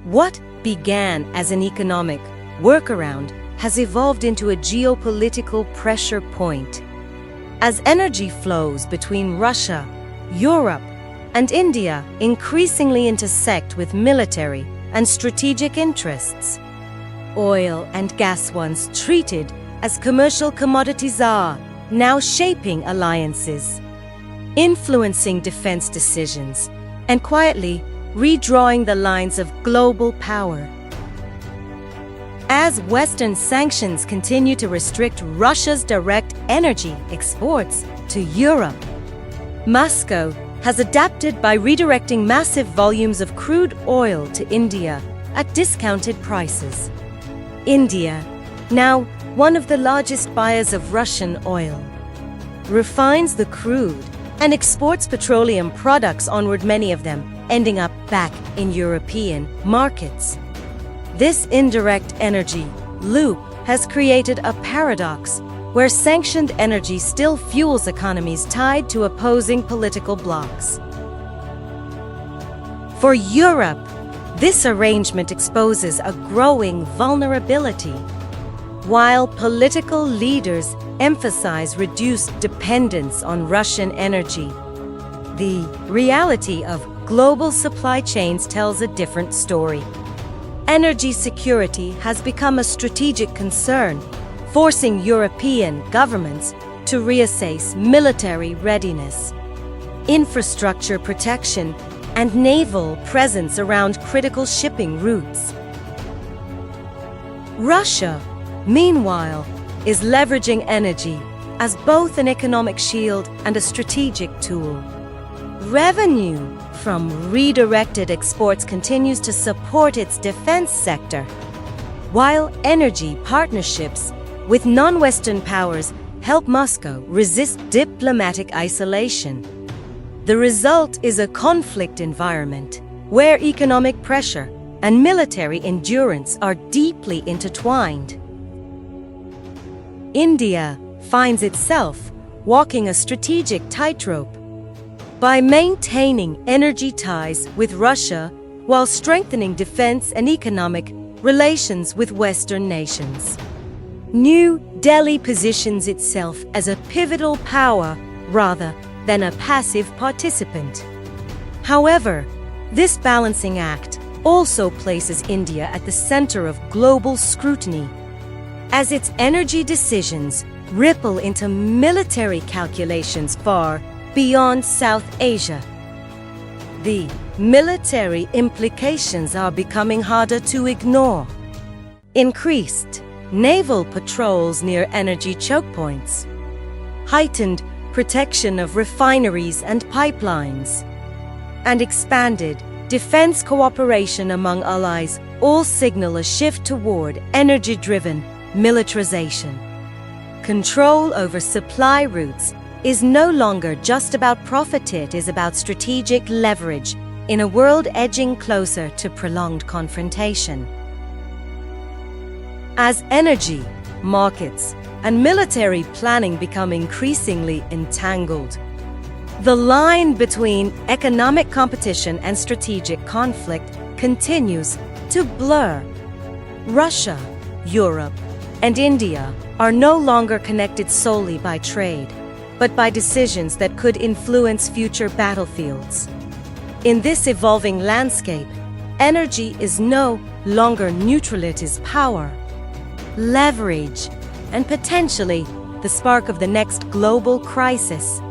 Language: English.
What began as an economic workaround has evolved into a geopolitical pressure point. As energy flows between Russia, Europe, and India increasingly intersect with military and strategic interests, oil and gas, once treated as commercial commodities, are now shaping alliances, influencing defense decisions, and quietly redrawing the lines of global power. As Western sanctions continue to restrict Russia's direct energy exports to Europe, Moscow has adapted by redirecting massive volumes of crude oil to India at discounted prices. India, now one of the largest buyers of Russian oil, refines the crude and exports petroleum products onward, many of them ending up back in European markets. This indirect energy loop has created a paradox where sanctioned energy still fuels economies tied to opposing political blocs. For Europe, this arrangement exposes a growing vulnerability. While political leaders emphasize reduced dependence on Russian energy, the reality of global supply chains tells a different story. Energy security has become a strategic concern, forcing European governments to reassess military readiness, infrastructure protection, and naval presence around critical shipping routes. Russia, meanwhile, is leveraging energy as both an economic shield and a strategic tool. Revenue from redirected exports continues to support its defense sector, while energy partnerships with non-Western powers help Moscow resist diplomatic isolation. The result is a conflict environment where economic pressure and military endurance are deeply intertwined. India finds itself walking a strategic tightrope. By maintaining energy ties with Russia while strengthening defense and economic relations with Western nations, New Delhi positions itself as a pivotal power rather than a passive participant. However, this balancing act also places India at the center of global scrutiny, as its energy decisions ripple into military calculations far beyond South Asia. The military implications are becoming harder to ignore. Increased naval patrols near energy choke points, heightened protection of refineries and pipelines, and expanded defense cooperation among allies all signal a shift toward energy-driven militarization. Control over supply routes is no longer just about profit, it is about strategic leverage in a world edging closer to prolonged confrontation. As energy, markets, and military planning become increasingly entangled, the line between economic competition and strategic conflict continues to blur. Russia, Europe, and India are no longer connected solely by trade, but by decisions that could influence future battlefields. In this evolving landscape, energy is no longer neutral, it is power, leverage, and potentially the spark of the next global crisis.